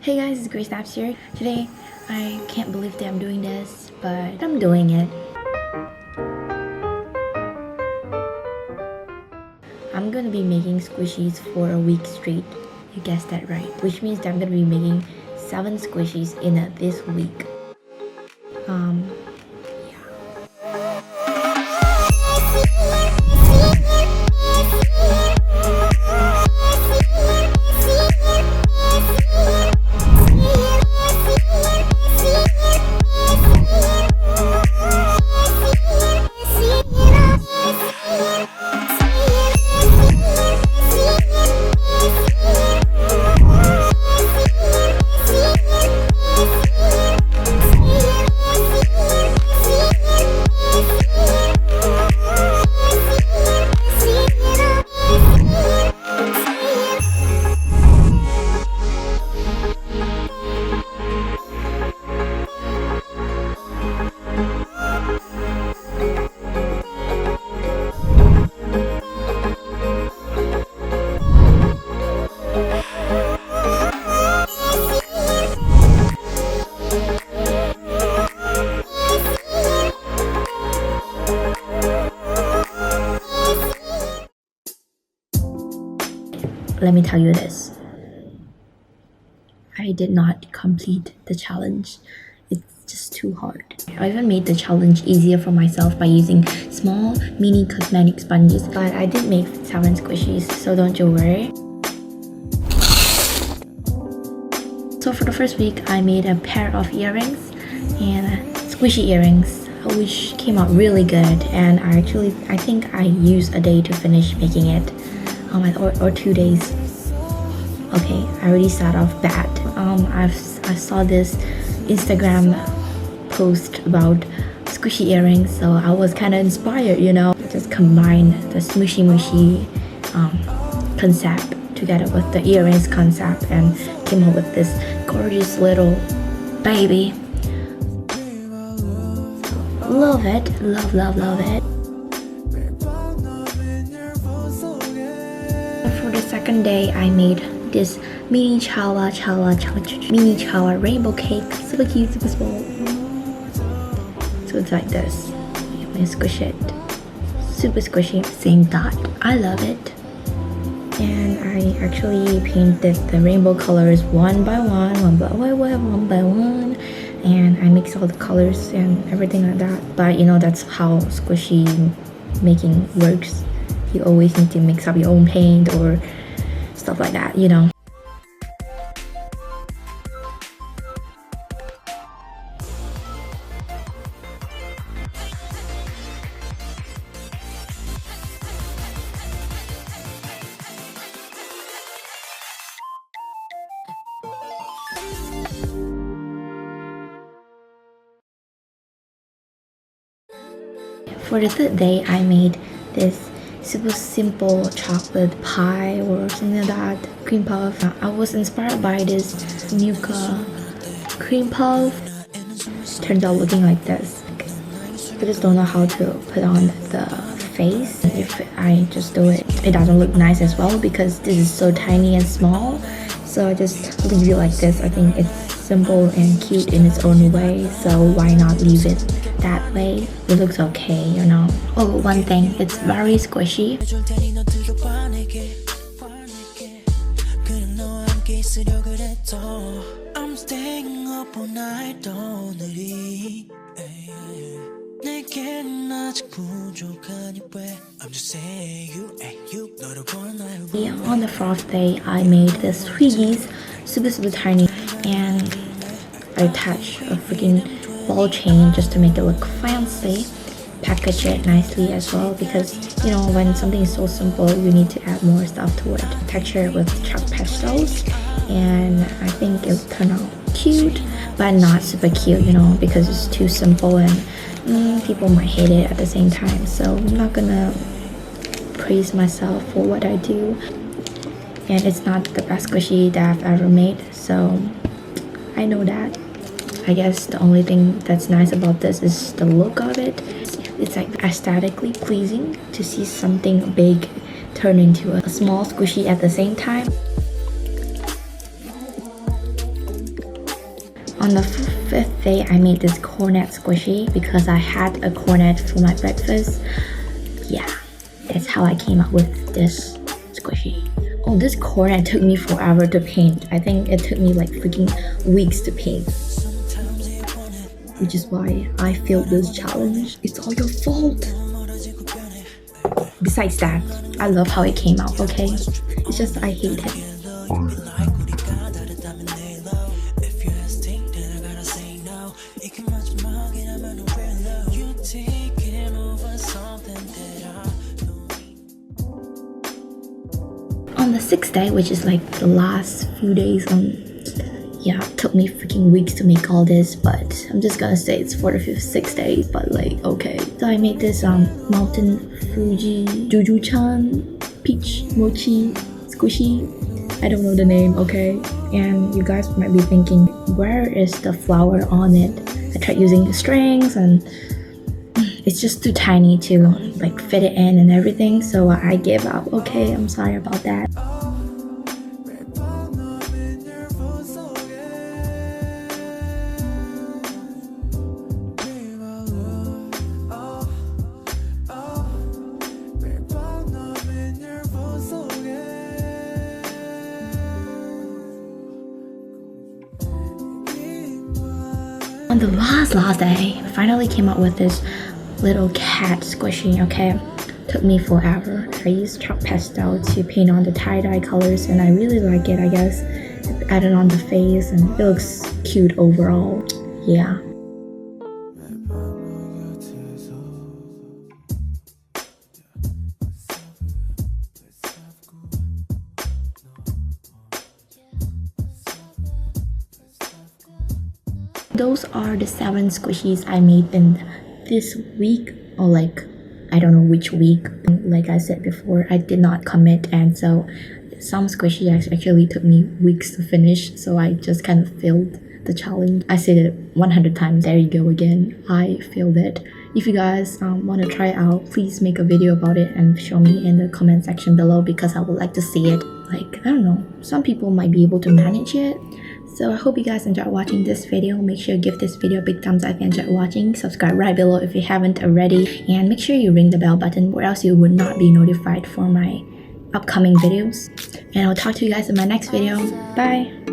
Hey guys, it's Grace Naps here. Today, I can't believe that I'm doing this, but I'm doing it. I'm gonna be making squishies for a week straight. You guessed that right. Which means that I'm gonna be making 7 squishies in this week. Let me tell you this. I did not complete the challenge. It's just too hard. I even made the challenge easier for myself by using small mini cosmetic sponges, but I did make 7 squishies, so don't you worry. So for the first week, I made a pair of earrings and squishy earrings, which came out really good, and I think I used a day to finish making it. Or 2 days. Okay, I already started off bad. I saw this Instagram post about squishy earrings, so I was kind of inspired, you know. Just combine the smushy mushy concept together with the earrings concept and came up with this gorgeous little baby. Love it, love it. For the second day, I made this mini chawa rainbow cake. Super cute, super small. So it's like this. You can squish it. Super squishy. Same dot. I love it. And I actually painted the rainbow colors one by one. And I mix all the colors and everything like that. But you know, that's how squishy making works. You always need to mix up your own paint or stuff like that, you know. For the third day, I made this super simple chocolate pie or something like that, cream puff. I was inspired by this Nuka cream puff. Turns out looking like this. I just don't know how to put on the face. If I just do it, it doesn't look nice as well because this is so tiny and small. So I just leave it like this. I think it's simple and cute in its own way, so why not leave it that way? It looks okay, you know. Oh, one thing, it's very squishy. I'm staying up all night, on the fourth day, I made this foodies, super tiny, and I attached a freaking ball chain just to make it look fancy. Package it nicely as well because, you know, when something is so simple, you need to add more stuff to it. Texture it with chalk pastels, and I think it turned out cute, but not super cute, you know, because it's too simple and people might hate it at the same time. So I'm not gonna praise myself for what I do, and it's not the best squishy that I've ever made, so I know that. I guess the only thing that's nice about this is the look of it. It's like aesthetically pleasing to see something big turn into a small squishy at the same time. On the fifth day, I made this cornet squishy because I had a cornet for my breakfast. Yeah, that's how I came up with this squishy. Oh, this cornet took me forever to paint. I think it took me like freaking weeks to paint. Which is why I failed this challenge. It's all your fault. Besides that, I love how it came out, okay? It's just I hate it. On the sixth day, which is like the last few days, yeah, it took me freaking weeks to make all this, but I'm just gonna say it's for the sixth day, but like, okay. So I made this mountain Fuji juju-chan peach mochi squishy. I don't know the name, okay? And you guys might be thinking, where is the flower on it? I tried using the strings and it's just too tiny to like fit it in and everything, so I gave up. Okay, I'm sorry about that. On the last day, I finally came up with this little cat squishy, okay? Took me forever. I used chalk pastel to paint on the tie-dye colors and I really like it, I guess. Added on the face and it looks cute overall. Yeah. Those are the 7 squishies I made in this week, or like, I don't know which week. Like I said before, I did not commit, and so some squishies actually took me weeks to finish, so I just kind of failed the challenge. I said it 100 times, there you go again. I failed it. If you guys want to try it out, please make a video about it and show me in the comment section below because I would like to see it. Like, I don't know, some people might be able to manage it. So I hope you guys enjoyed watching this video. Make sure you give this video a big thumbs up if you enjoyed watching. Subscribe right below if you haven't already. And make sure you ring the bell button or else you would not be notified for my upcoming videos. And I'll talk to you guys in my next video. Bye!